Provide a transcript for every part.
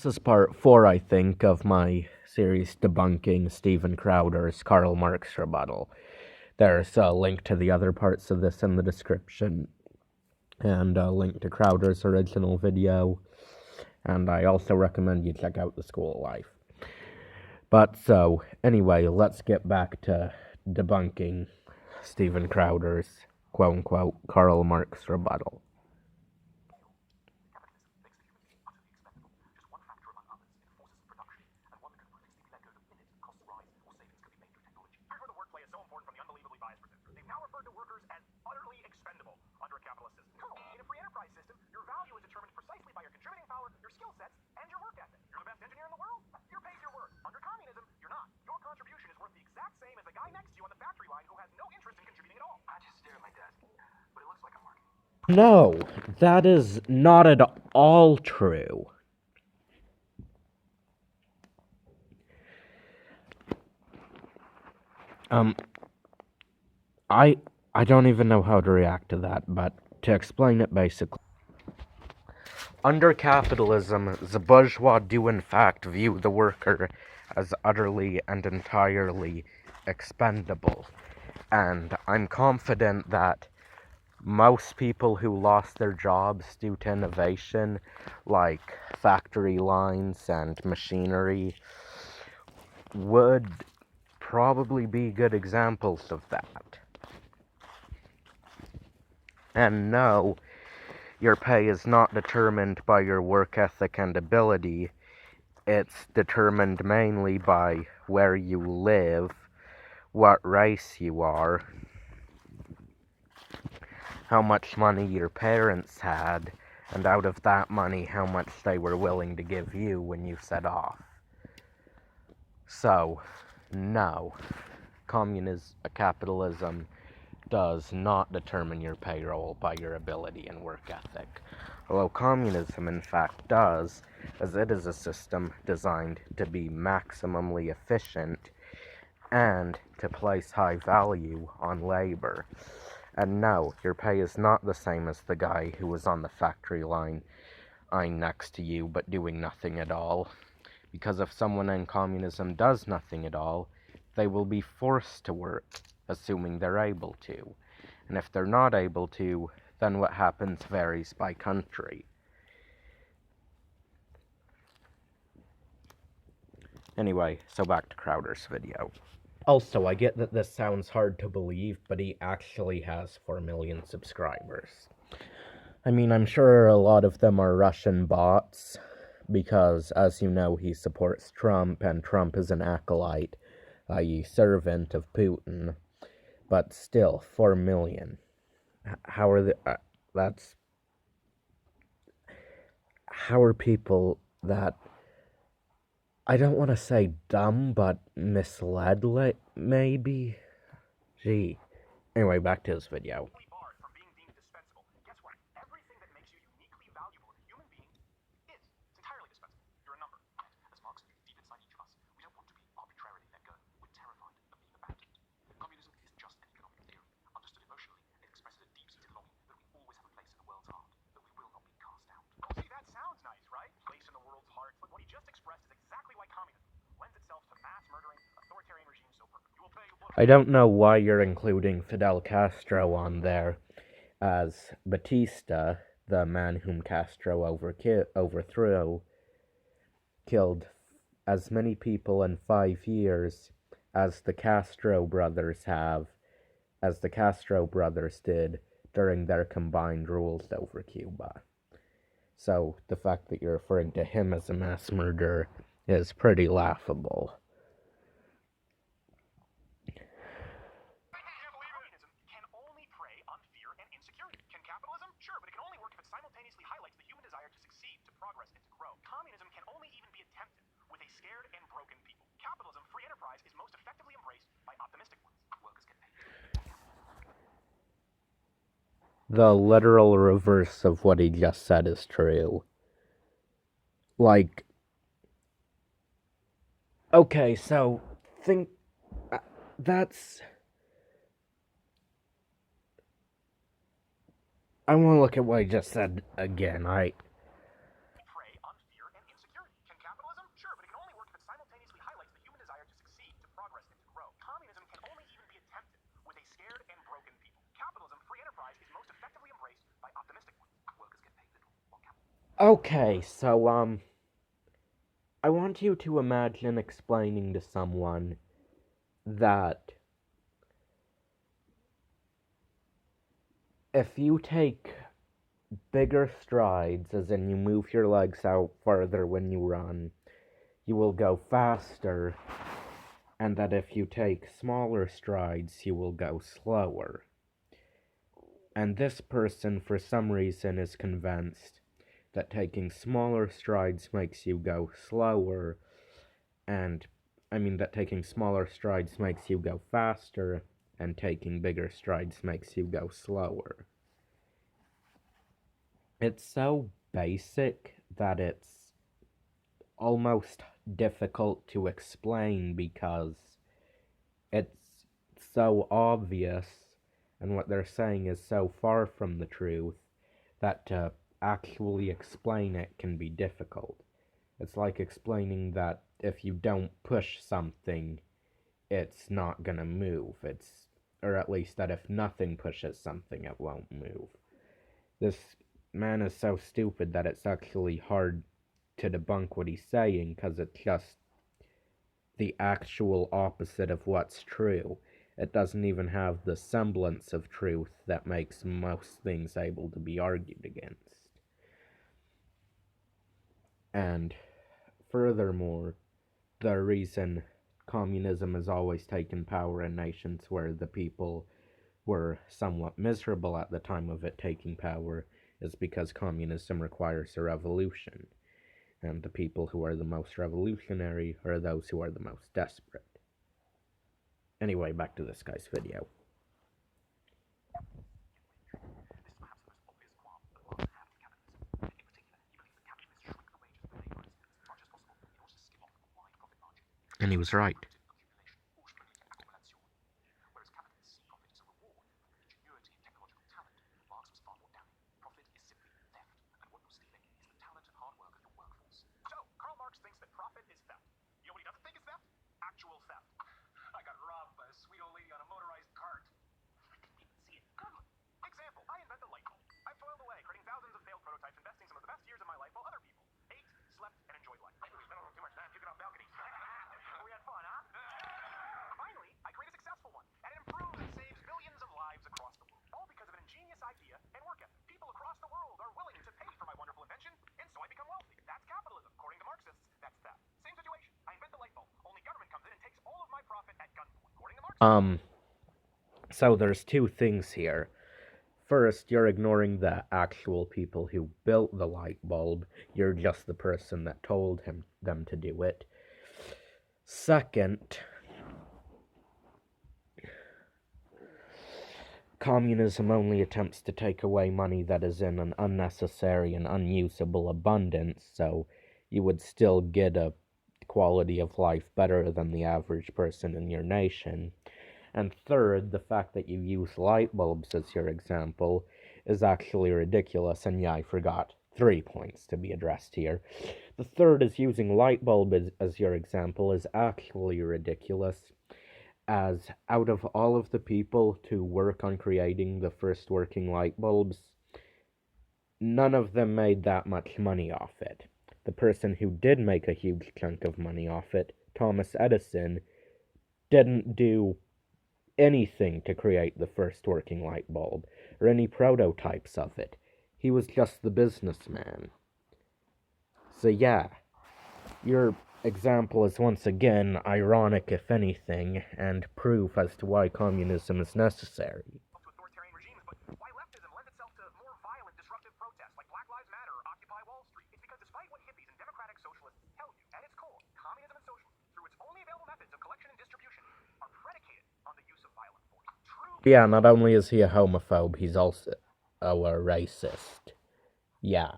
This is part 4, I think, of my series Debunking Stephen Crowder's Karl Marx rebuttal. There's a link to the other parts of this in the description, and a link to Crowder's original video, and I also recommend you check out The School of Life. But so, anyway, let's get back to debunking Stephen Crowder's quote-unquote Karl Marx rebuttal. No, that is not at all true. I don't even know how to react to that, but to explain it basically. Under capitalism, the bourgeois do in fact view the worker as utterly and entirely expendable, and I'm confident that most people who lost their jobs due to innovation, like factory lines and machinery, would probably be good examples of that. And no, your pay is not determined by your work ethic and ability. It's determined mainly by where you live, what race you are, how much money your parents had, and out of that money, how much they were willing to give you when you set off. So, no, capitalism does not determine your payroll by your ability and work ethic. Although communism in fact does, as it is a system designed to be maximally efficient and to place high value on labor. And no, your pay is not the same as the guy who was on the factory line next to you but doing nothing at all. Because if someone in communism does nothing at all, they will be forced to work, assuming they're able to. And if they're not able to, then what happens varies by country. Anyway, so back to Crowder's video. Also, I get that this sounds hard to believe, but he actually has 4 million subscribers. I mean, I'm sure a lot of them are Russian bots, because, as you know, he supports Trump, and Trump is an acolyte, i.e. servant of Putin. But still, 4 million. How are how are people that, I don't want to say dumb, but misled, maybe? Gee. Anyway, back to his video. I don't know why you're including Fidel Castro on there, as Batista, the man whom Castro overthrew, killed as many people in 5 years as the Castro brothers did during their combined rules over Cuba. So the fact that you're referring to him as a mass murderer is pretty laughable. The literal reverse of what he just said is true. Like, okay, so think that's. I want to look at what I just said again. Okay, so, I want you to imagine explaining to someone that if you take bigger strides, as in you move your legs out farther when you run, you will go faster, and that if you take smaller strides, you will go slower. And this person, for some reason, is convinced that taking smaller strides makes you go slower, and that taking smaller strides makes you go faster, and taking bigger strides makes you go slower. It's so basic that it's almost difficult to explain because it's so obvious, and what they're saying is so far from the truth that to actually explain it can be difficult. It's like explaining that if you don't push something, it's not gonna move. Or at least that if nothing pushes something, it won't move. This man is so stupid that it's actually hard to debunk what he's saying, because it's just the actual opposite of what's true. It doesn't even have the semblance of truth that makes most things able to be argued against. And furthermore, the reason communism has always taken power in nations where the people were somewhat miserable at the time of it taking power is because communism requires a revolution, and the people who are the most revolutionary are those who are the most desperate. Anyway, back to this guy's video. And he was right. So, Karl Marx thinks that profit is theft. You know what he doesn't think is theft? Actual theft. I got robbed by a sweet old lady on a motorized cart. I didn't even see it coming. Example, I invent the light bulb. I've toiled away, creating thousands of failed prototypes, investing some of the best years of my life while other people ate, slept, and enjoyed life. We spent a little too much time puking on balconies. We had fun, huh? Finally, I create a successful one, and it improves and saves millions of lives across the world. All because of an ingenious idea and work ethic. People across the world are willing to pay for my wonderful invention, and so I become wealthy. That's capitalism. According to Marxists, that's theft. Same situation. I invent the light bulb. Only government comes in and takes all of my profit at gunpoint. According to Marxists. So there's two things here. First, you're ignoring the actual people who built the light bulb. You're just the person that told them to do it. Second, communism only attempts to take away money that is in an unnecessary and unusable abundance, so you would still get a quality of life better than the average person in your nation. And third, the fact that you use light bulbs as your example is actually ridiculous, and yeah, I forgot 3 points to be addressed here. The third is using light bulb as your example is actually ridiculous, as out of all of the people to work on creating the first working light bulbs, none of them made that much money off it. The person who did make a huge chunk of money off it, Thomas Edison, didn't do anything to create the first working light bulb, or any prototypes of it. He was just the businessman. So yeah, your example is once again ironic, if anything, and proof as to why communism is necessary. To authoritarian regimes, but why leftism lends itself to more violent, disruptive protests like Black Lives Matter or Occupy Wall Street? It's because despite what hippies and democratic socialists tell you, at its core, communism and socialism, through its only available methods of collection and distribution, are predicated on the use of violent force. Yeah, not only is he a homophobe, he's also a racist. Yeah.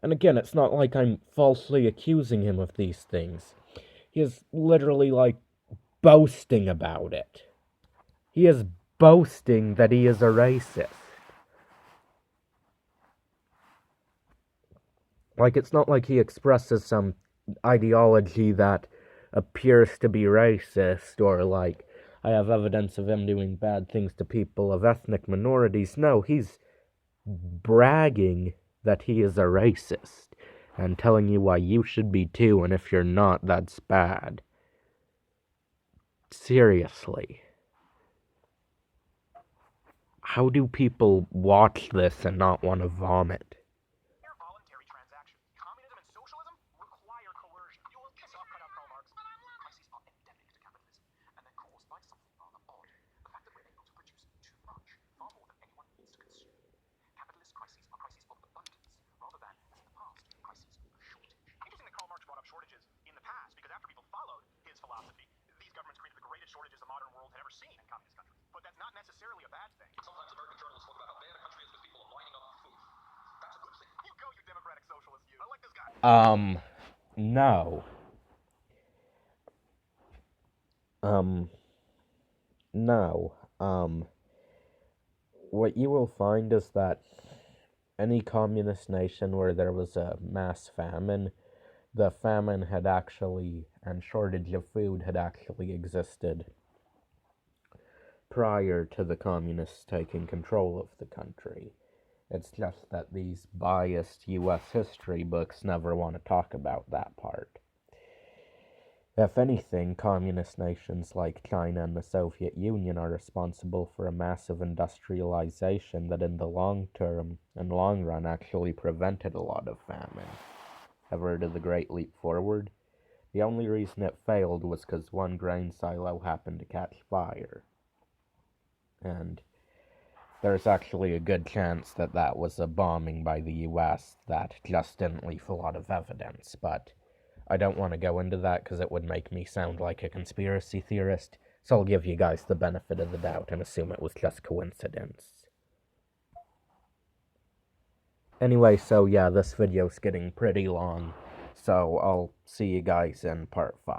And again, it's not like I'm falsely accusing him of these things. He is literally, boasting about it. He is boasting that he is a racist. It's not like he expresses some ideology that appears to be racist, or I have evidence of him doing bad things to people of ethnic minorities. No, he's bragging that he is a racist and telling you why you should be too, and if you're not, that's bad. Seriously. How do people watch this and not want to vomit? Voluntary transactions. Communism and socialism require coercion. You will piss off, cut out Karl Marx. Crises are endemic to capitalism, and they're caused by something rather odd. The fact that we're able to produce too much, far more than anyone needs to consume. Capitalist crises are crises of abundance, rather than, as in the past, crises of shortage. Interesting that Karl Marx brought up shortages in the past, because after people followed his philosophy, these governments created the greatest shortages the modern world had ever seen in communist countries. But that's not necessarily a bad thing. Sometimes American journalists talk about how bad a country is with people lining up for food. That's a good thing. You go, you democratic socialist, you. I like this guy. No. No. What you will find is that any communist nation where there was a mass famine, the famine had actually, and shortage of food had actually existed prior to the communists taking control of the country. It's just that these biased US history books never want to talk about that part. If anything, communist nations like China and the Soviet Union are responsible for a massive industrialization that in the long term and long run actually prevented a lot of famine. Ever heard of the Great Leap Forward? The only reason it failed was because one grain silo happened to catch fire. And there's actually a good chance that that was a bombing by the US that just didn't leave a lot of evidence, but I don't want to go into that because it would make me sound like a conspiracy theorist, so I'll give you guys the benefit of the doubt and assume it was just coincidence. Anyway, so yeah, this video's getting pretty long, so I'll see you guys in part 5.